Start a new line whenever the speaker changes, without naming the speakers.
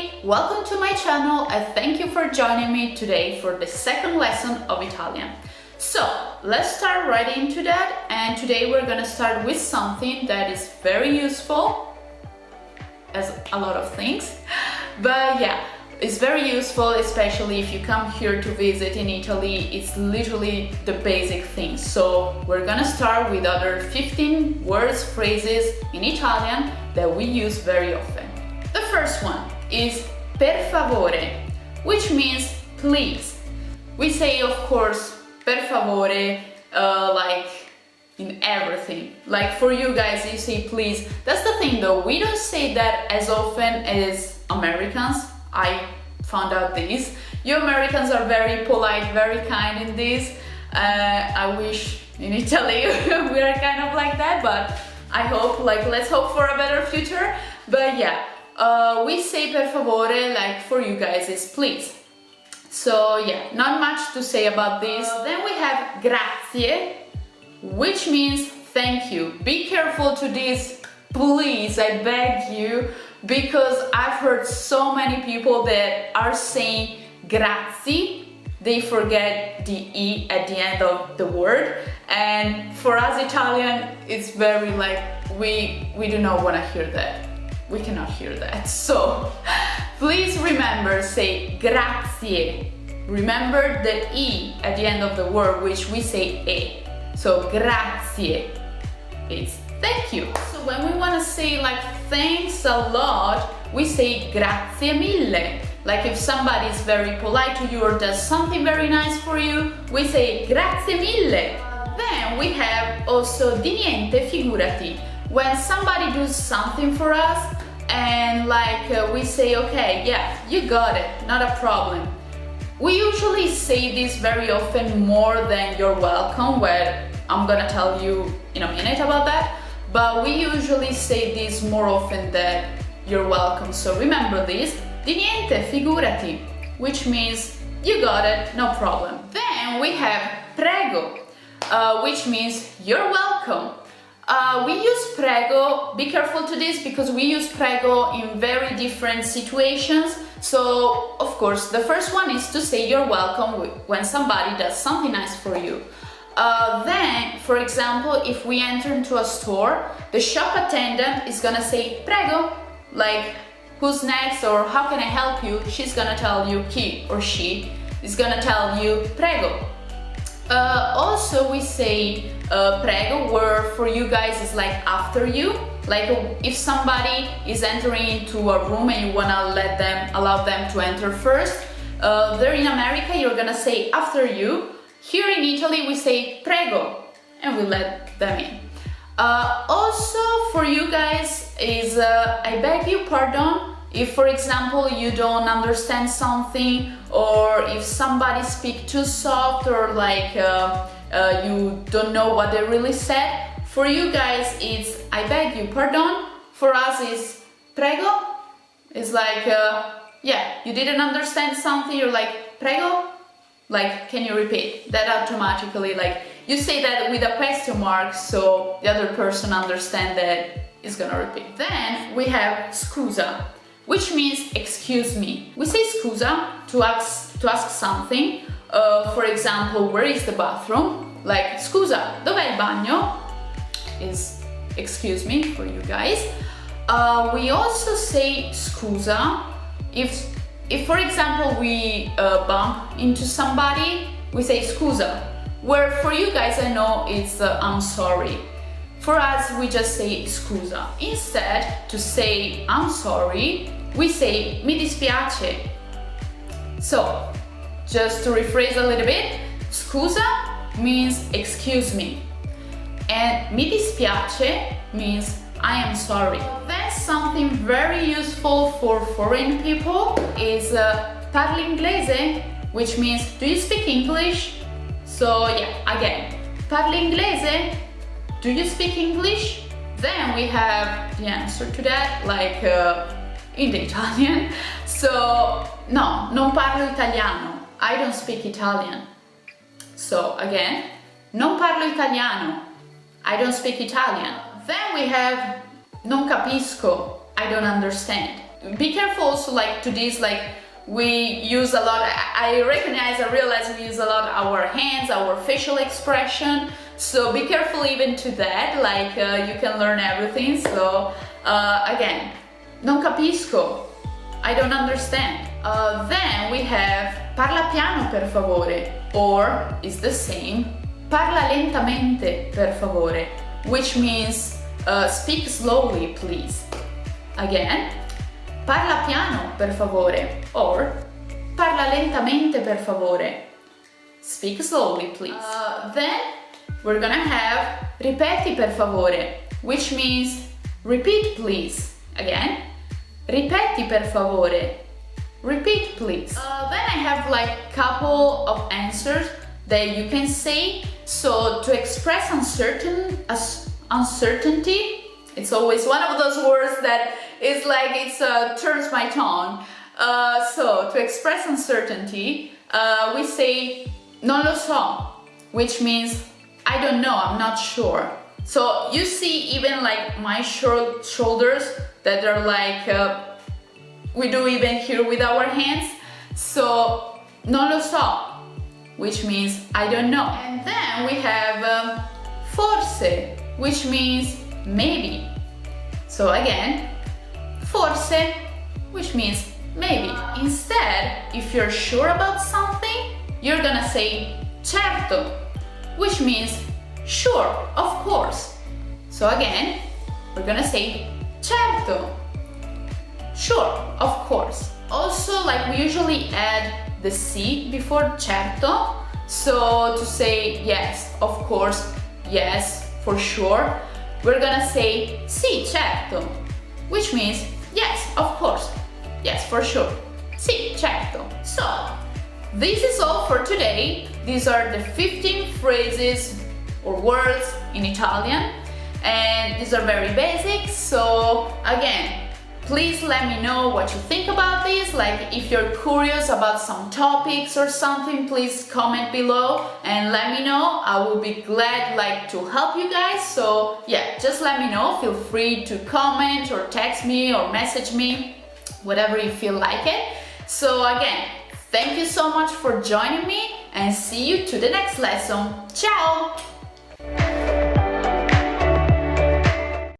everybody! Welcome to my channel and thank you for joining me today for the second lesson of Italian. So, let's start right into that, and today we're gonna start with something that is very useful, as a lot of things, but yeah, it's very useful, especially if you come here to visit in Italy. It's literally the basic things. So we're gonna start with other 15 words, phrases in Italian that we use very often. The first one is per favore, which means please. We say, of course, per favore, like in everything. Like for you guys, you say please. That's the thing though, we don't say that as often as Americans. I found out this. You Americans are very polite, very kind in this. I wish in Italy we are kind of like that, but I hope, let's hope for a better future. But yeah, we say per favore, like for you guys is please. So yeah, not much to say about this. Then we have grazie, which means thank you. Be careful to this, please, I beg you, because I've heard so many people that are saying grazie, they forget the E at the end of the word, and for us Italian, it's very like, we do not want to hear that. We cannot hear that. So please remember, say grazie. Remember the E at the end of the word, which we say E. So grazie, it's thank you. So when we want to say like thanks a lot, we say grazie mille. Like if somebody is very polite to you or does something very nice for you, we say grazie mille. Then we have also di niente figurati. When somebody does something for us and we say, okay, yeah, you got it, not a problem. We usually say this very often more than you're welcome, where I'm gonna tell you in a minute about that. But we usually say this more often than you're welcome. So remember this, di niente figurati, which means you got it, no problem. Then we have prego, which means you're welcome. We use prego, be careful to this because we use prego in very different situations. So of course the first one is to say you're welcome when somebody does something nice for you. Then, for example, if we enter into a store, the shop attendant is gonna say prego, like who's next or how can I help you? She's gonna tell you, he or she is gonna tell you prego. Also we say prego, where for you guys is like after you. Like if somebody is entering into a room and you wanna allow them to enter first, there in America you're gonna say after you. Here in Italy we say prego and we let them in. Also for you guys is I beg you pardon if, for example, you don't understand something, or if somebody speaks too soft, or you don't know what they really said. For you guys it's I beg you pardon. For us is prego. It's like yeah, you didn't understand something, you're like prego. Like, can you repeat? That automatically, like, you say that with a question mark, so the other person understands that is gonna repeat. Then we have scusa, which means excuse me. We say scusa to ask something. For example, where is the bathroom? Like, scusa, dov'è il bagno? Is excuse me for you guys. We also say scusa if for example we bump into somebody, we say scusa, where for you guys I know it's I'm sorry. For us we just say scusa. Instead to say I'm sorry, we say mi dispiace. So just to rephrase a little bit, scusa means excuse me, and mi dispiace means I am sorry. That's something very useful for foreign people is parli inglese, which means do you speak English? So yeah, again, parli inglese, do you speak English? Then we have the answer to that, like in the Italian. So no, non parlo italiano, I don't speak Italian. So again, non parlo italiano, I don't speak Italian. Then we have non capisco, I don't understand. be careful also like to this, like we use a lot, I realize we use a lot our hands, our facial expression, so be careful even to that, like you can learn everything. So again, non capisco, I don't understand. Then we have parla piano per favore, or is the same, parla lentamente per favore, which means speak slowly please. Again, parla piano per favore, or parla lentamente per favore, speak slowly please. Then we're gonna have ripeti per favore, which means repeat please. Again, ripeti per favore, repeat please. Then I have like couple of answers that you can say. So to express uncertainty, it's always one of those words that is like it turns my tongue. So to express uncertainty, we say non lo so, which means I don't know, I'm not sure. So you see even like my shoulders that are like we do even here with our hands. So non lo so, which means I don't know. And then we have forse, which means maybe. So again, forse, which means maybe. Instead, if you're sure about something, you're gonna say certo, which means sure, of course. So again, we're gonna say certo, sure, of course. Also, like we usually add the si before certo. So to say yes, of course, yes, for sure, we're gonna say sì, certo, which means yes, of course, yes, for sure, sì, certo. So, this is all for today. These are the 15 phrases or words in Italian, and these are very basic. So, again, please let me know what you think about this. Like if you're curious about some topics or something, please comment below and let me know. I will be glad like to help you guys. So yeah, just let me know. Feel free to comment or text me or message me, whatever you feel like it. So again, thank you so much for joining me and see you to the next lesson. Ciao!